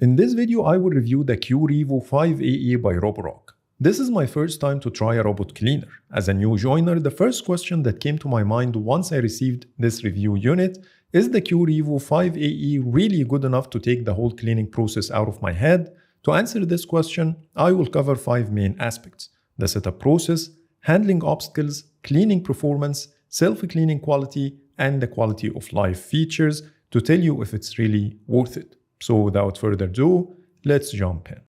In this video, I will review the Qrevo 5AE by Roborock. This is my first time to try a robot cleaner. As a new joiner, the first question that came to my mind once I received this review unit is the Qrevo 5AE really good enough to take the whole cleaning process out of my head? To answer this question, I will cover 5 main aspects: the setup process, handling obstacles, cleaning performance, self-cleaning quality, and the quality of life features to tell you if it's really worth it. So without further ado, let's jump in.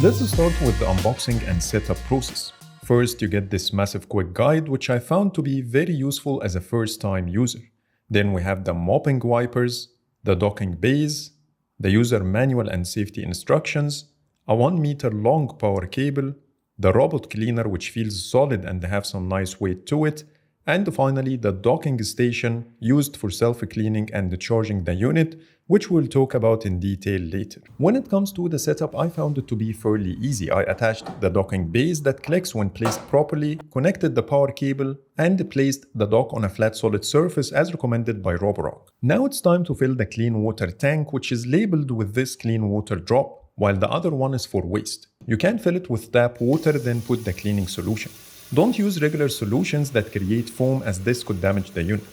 Let's start with the unboxing and setup process. First, you get this massive quick guide, which I found to be very useful as a first-time user. Then we have the mopping wipers, the docking bays, the user manual and safety instructions, a 1 meter long power cable, the robot cleaner which feels solid and have some nice weight to it, and finally the docking station used for self-cleaning and charging the unit, which we'll talk about in detail later. When it comes to the setup, I found it to be fairly easy. I attached the docking base that clicks when placed properly, connected the power cable, and placed the dock on a flat solid surface as recommended by Roborock. Now it's time to fill the clean water tank, which is labeled with this clean water drop, while the other one is for waste. You can fill it with tap water, then put the cleaning solution. Don't use regular solutions that create foam, as this could damage the unit.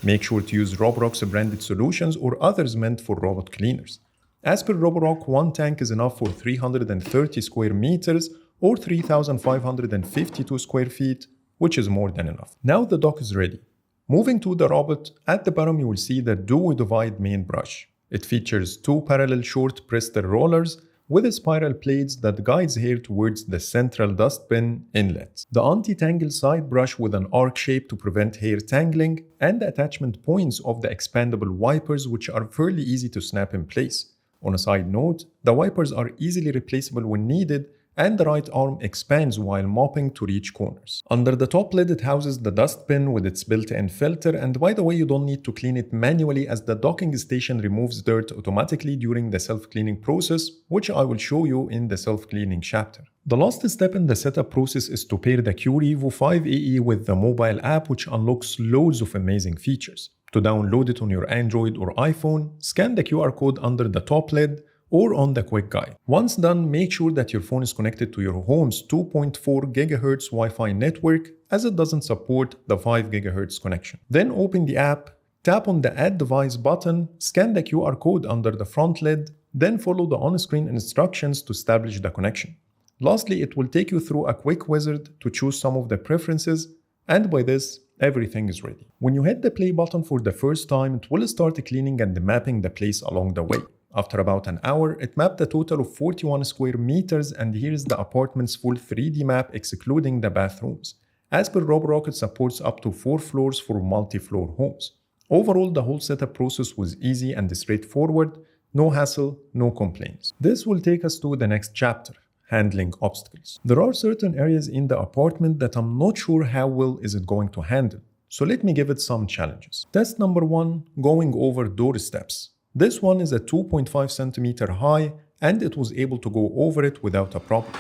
Make sure to use Roborock's branded solutions or others meant for robot cleaners. As per Roborock, one tank is enough for 330 square meters or 3,552 square feet, which is more than enough. Now the dock is ready. Moving to the robot, at the bottom you will see the Do Divide main brush. It features 2 parallel short Prester rollers with spiral plates that guides hair towards the central dustbin inlet. The anti-tangle side brush with an arc shape to prevent hair tangling, and the attachment points of the expandable wipers, which are fairly easy to snap in place. On a side note, the wipers are easily replaceable when needed, and the right arm expands while mopping to reach corners. Under the top lid, it houses the dustbin with its built-in filter, and by the way, you don't need to clean it manually, as the docking station removes dirt automatically during the self-cleaning process, which I will show you in the self-cleaning chapter. The last step in the setup process is to pair the Qrevo 5AE with the mobile app, which unlocks loads of amazing features. To download it on your Android or iPhone, scan the QR code under the top lid or on the quick guide. Once done, make sure that your phone is connected to your home's 2.4 GHz Wi-Fi network, as it doesn't support the 5 GHz connection. Then open the app, tap on the Add Device button, scan the QR code under the front lid, then follow the on-screen instructions to establish the connection. Lastly, it will take you through a quick wizard to choose some of the preferences, and by this, everything is ready. When you hit the play button for the first time, it will start cleaning and mapping the place along the way. After about an hour, it mapped a total of 41 square meters, and here's the apartment's full 3D map excluding the bathrooms. As per Roborock, it supports up to 4 floors for multi-floor homes. Overall, the whole setup process was easy and straightforward, no hassle, no complaints. This will take us to the next chapter: handling obstacles. There are certain areas in the apartment that I'm not sure how well is it going to handle, so let me give it some challenges. Test number 1, going over door steps. This one is a 2.5 centimeter high, and it was able to go over it without a problem.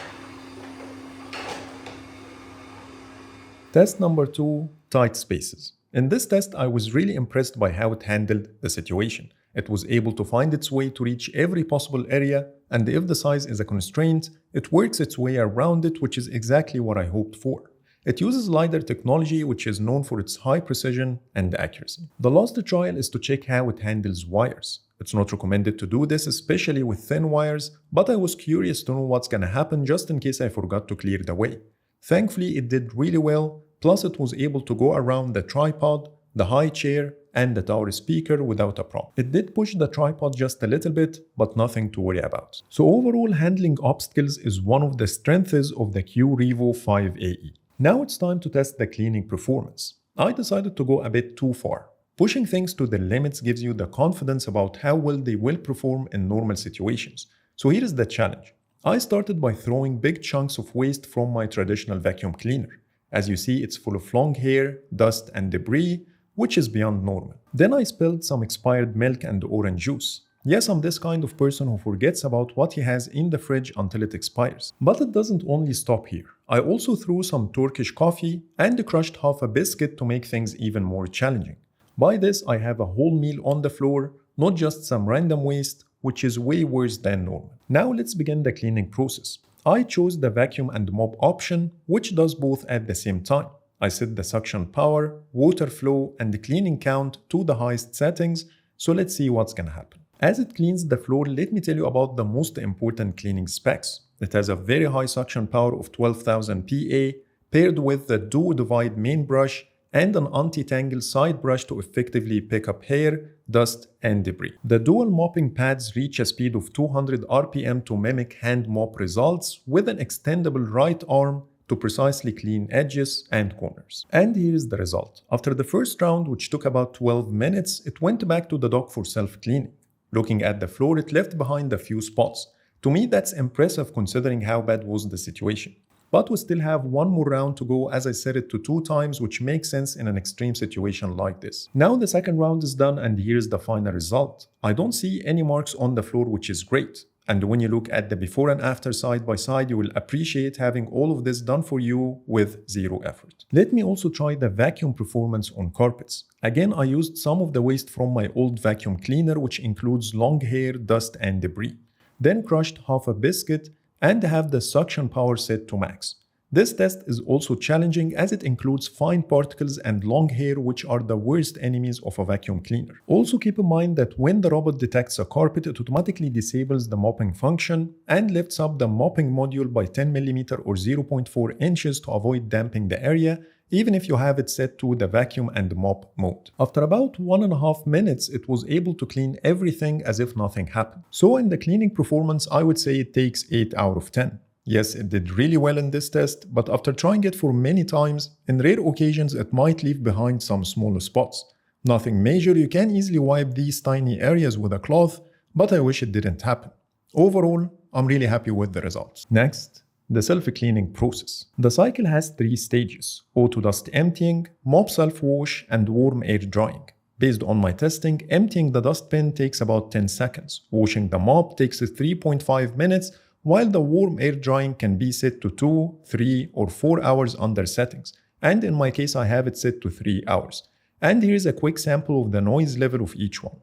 Test number 2, tight spaces. In this test, I was really impressed by how it handled the situation. It was able to find its way to reach every possible area, and if the size is a constraint, it works its way around it, which is exactly what I hoped for. It uses LiDAR technology, which is known for its high precision and accuracy. The last trial is to check how it handles wires. It's not recommended to do this, especially with thin wires, but I was curious to know what's gonna happen just in case I forgot to clear the way. Thankfully, it did really well, plus it was able to go around the tripod, the high chair, and the tower speaker without a problem. It did push the tripod just a little bit, but nothing to worry about. So overall, handling obstacles is one of the strengths of the Qrevo 5AE. Now it's time to test the cleaning performance. I decided to go a bit too far. Pushing things to the limits gives you the confidence about how well they will perform in normal situations. So here is the challenge. I started by throwing big chunks of waste from my traditional vacuum cleaner. As you see, it's full of long hair, dust, and debris, which is beyond normal. Then I spilled some expired milk and orange juice. Yes, I'm this kind of person who forgets about what he has in the fridge until it expires. But it doesn't only stop here. I also threw some Turkish coffee and crushed half a biscuit to make things even more challenging. By this, I have a whole meal on the floor, not just some random waste, which is way worse than normal. Now let's begin the cleaning process. I chose the vacuum and mop option, which does both at the same time. I set the suction power, water flow, and the cleaning count to the highest settings, so let's see what's gonna happen. As it cleans the floor, let me tell you about the most important cleaning specs. It has a very high suction power of 12,000 PA, paired with the Duo Divide main brush and an anti-tangle side brush to effectively pick up hair, dust, and debris. The dual mopping pads reach a speed of 200 RPM to mimic hand mop results with an extendable right arm to precisely clean edges and corners. And here's the result. After the first round, which took about 12 minutes, it went back to the dock for self-cleaning. Looking at the floor, it left behind a few spots. To me, that's impressive considering how bad was the situation. But we still have one more round to go, as I set it to 2 times, which makes sense in an extreme situation like this. Now the second round is done and here's the final result. I don't see any marks on the floor, which is great. And when you look at the before and after side by side, you will appreciate having all of this done for you with zero effort. Let me also try the vacuum performance on carpets. Again, I used some of the waste from my old vacuum cleaner, which includes long hair, dust, and debris. Then crushed half a biscuit and have the suction power set to max. This test is also challenging as it includes fine particles and long hair, which are the worst enemies of a vacuum cleaner. Also keep in mind that when the robot detects a carpet, it automatically disables the mopping function and lifts up the mopping module by 10 mm or 0.4 inches to avoid damping the area, even if you have it set to the vacuum and mop mode. After about 1.5 minutes, it was able to clean everything as if nothing happened. So in the cleaning performance, I would say it takes 8 out of 10. Yes, it did really well in this test, but after trying it for many times, in rare occasions it might leave behind some smaller spots. Nothing major, you can easily wipe these tiny areas with a cloth, but I wish it didn't happen. Overall, I'm really happy with the results. Next, the self-cleaning process. The cycle has 3 stages: auto dust emptying, mop self-wash, and warm air drying. Based on my testing, emptying the dustbin takes about 10 seconds. Washing the mop takes 3.5 minutes, while the warm air drying can be set to 2, 3, or 4 hours under settings. And in my case, I have it set to 3 hours. And here's a quick sample of the noise level of each one.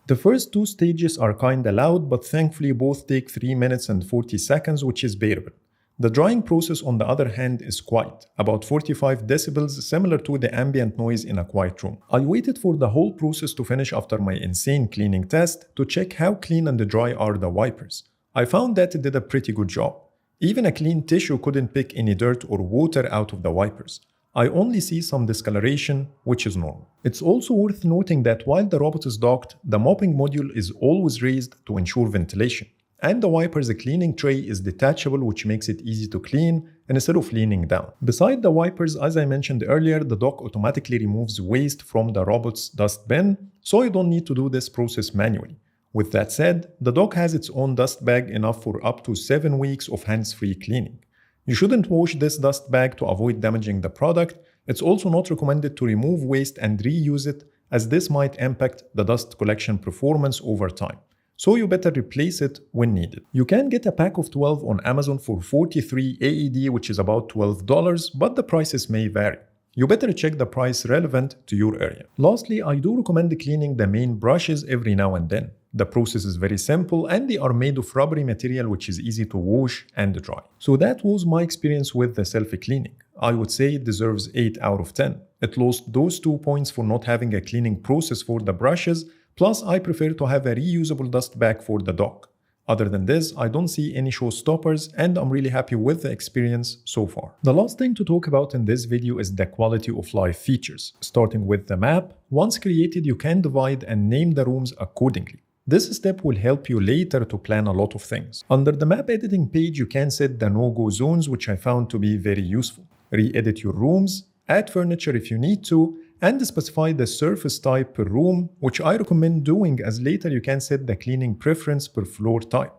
The first 2 stages are kinda loud, but thankfully both take 3 minutes and 40 seconds, which is bearable. The drying process, on the other hand, is quiet, about 45 decibels, similar to the ambient noise in a quiet room. I waited for the whole process to finish after my insane cleaning test to check how clean and dry are the wipers. I found that it did a pretty good job. Even a clean tissue couldn't pick any dirt or water out of the wipers. I only see some discoloration, which is normal. It's also worth noting that while the robot is docked, the mopping module is always raised to ensure ventilation. And the wiper's cleaning tray is detachable, which makes it easy to clean instead of leaning down. Beside the wipers, as I mentioned earlier, the dock automatically removes waste from the robot's dust bin, so you don't need to do this process manually. With that said, the dock has its own dust bag enough for up to 7 weeks of hands-free cleaning. You shouldn't wash this dust bag to avoid damaging the product. It's also not recommended to remove waste and reuse it, as this might impact the dust collection performance over time. So you better replace it when needed. You can get a pack of 12 on Amazon for 43 AED, which is about $12, but the prices may vary. You better check the price relevant to your area. Lastly, I do recommend cleaning the main brushes every now and then. The process is very simple and they are made of rubbery material, which is easy to wash and dry. So that was my experience with the self-cleaning. I would say it deserves 8 out of 10. It lost those 2 points for not having a cleaning process for the brushes, plus I prefer to have a reusable dust bag for the dock. Other than this, I don't see any showstoppers and I'm really happy with the experience so far. The last thing to talk about in this video is the quality of life features. Starting with the map, once created you can divide and name the rooms accordingly. This step will help you later to plan a lot of things. Under the map editing page you can set the no-go zones, which I found to be very useful. Re-edit your rooms, add furniture if you need to, and specify the surface type per room, which I recommend doing as later you can set the cleaning preference per floor type.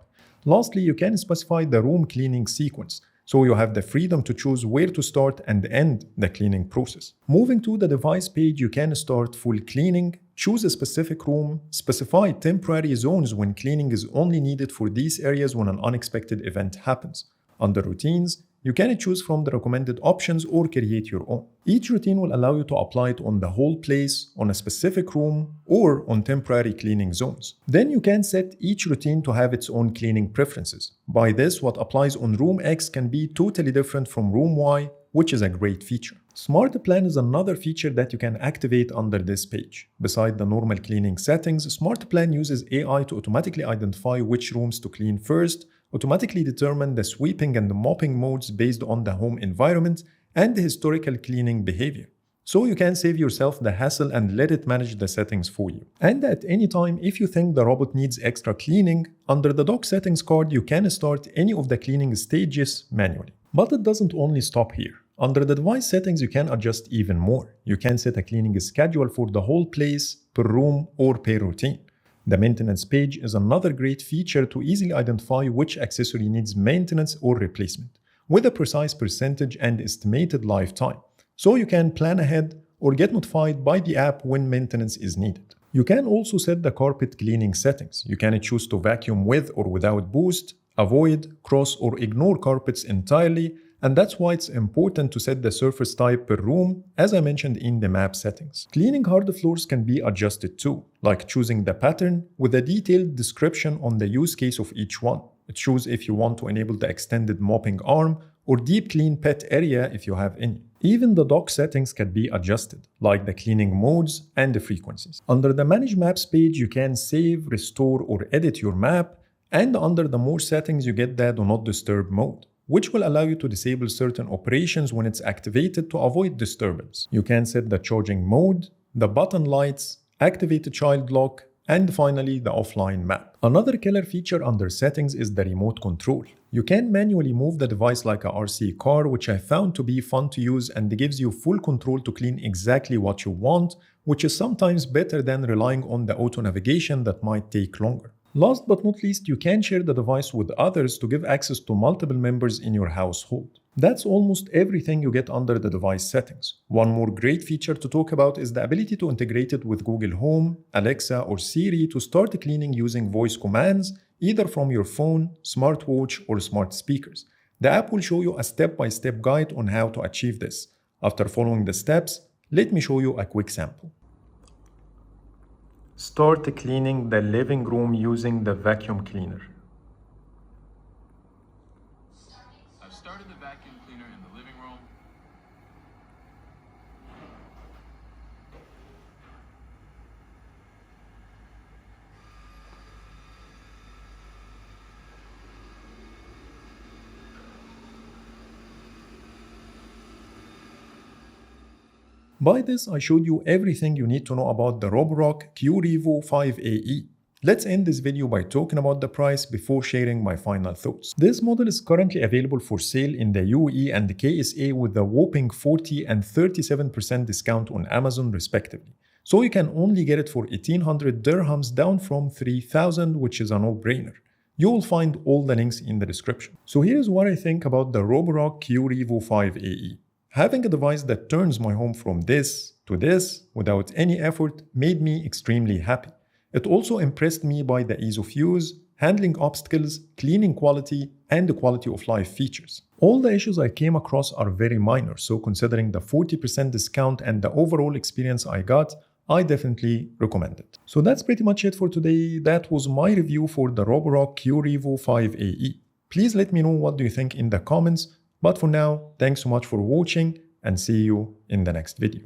Lastly, you can specify the room cleaning sequence, so you have the freedom to choose where to start and end the cleaning process. Moving to the device page, you can start full cleaning, choose a specific room, specify temporary zones when cleaning is only needed for these areas when an unexpected event happens. Under routines, you can choose from the recommended options or create your own. Each routine will allow you to apply it on the whole place, on a specific room, or on temporary cleaning zones. Then you can set each routine to have its own cleaning preferences. By this, what applies on room X can be totally different from room Y, which is a great feature. Smart Plan is another feature that you can activate under this page. Beside the normal cleaning settings, Smart Plan uses AI to automatically identify which rooms to clean first, automatically determine the sweeping and the mopping modes based on the home environment and the historical cleaning behavior. So you can save yourself the hassle and let it manage the settings for you. And at any time, if you think the robot needs extra cleaning, under the dock settings card you can start any of the cleaning stages manually. But it doesn't only stop here. Under the device settings you can adjust even more. You can set a cleaning schedule for the whole place, per room or per routine. The maintenance page is another great feature to easily identify which accessory needs maintenance or replacement, with a precise percentage and estimated lifetime, so you can plan ahead or get notified by the app when maintenance is needed. You can also set the carpet cleaning settings. You can choose to vacuum with or without boost, avoid, cross or ignore carpets entirely, and that's why it's important to set the surface type per room, as I mentioned in the map settings. Cleaning hard floors can be adjusted too, like choosing the pattern with a detailed description on the use case of each one. Choose if you want to enable the extended mopping arm or deep clean pet area if you have any. Even the dock settings can be adjusted, like the cleaning modes and the frequencies. Under the Manage Maps page, you can save, restore or edit your map, and under the More settings you get the Do Not Disturb mode, which will allow you to disable certain operations when it's activated to avoid disturbance. You can set the charging mode, the button lights, activate the child lock, and finally the offline map. Another killer feature under settings is the remote control. You can manually move the device like a RC car, which I found to be fun to use and gives you full control to clean exactly what you want, which is sometimes better than relying on the auto navigation that might take longer. Last but not least, you can share the device with others to give access to multiple members in your household. That's almost everything you get under the device settings. One more great feature to talk about is the ability to integrate it with Google Home, Alexa or Siri to start cleaning using voice commands, either from your phone, smartwatch or smart speakers. The app will show you a step-by-step guide on how to achieve this. After following the steps, let me show you a quick sample. Start cleaning the living room using the vacuum cleaner. I've started the vacuum cleaner in the living room. By this, I showed you everything you need to know about the Roborock Qrevo 5AE. Let's end this video by talking about the price before sharing my final thoughts. This model is currently available for sale in the UAE and the KSA with a whopping 40 and 37% discount on Amazon respectively. So you can only get it for 1800 dirhams down from 3000, which is a no-brainer. You will find all the links in the description. So here's what I think about the Roborock Qrevo 5AE. Having a device that turns my home from this to this without any effort made me extremely happy. It also impressed me by the ease of use, handling obstacles, cleaning quality, and the quality of life features. All the issues I came across are very minor, so considering the 40% discount and the overall experience I got, I definitely recommend it. So that's pretty much it for today. That was my review for the Roborock Qrevo 5AE. Please let me know what do you think in the comments. But for now, thanks so much for watching and see you in the next video.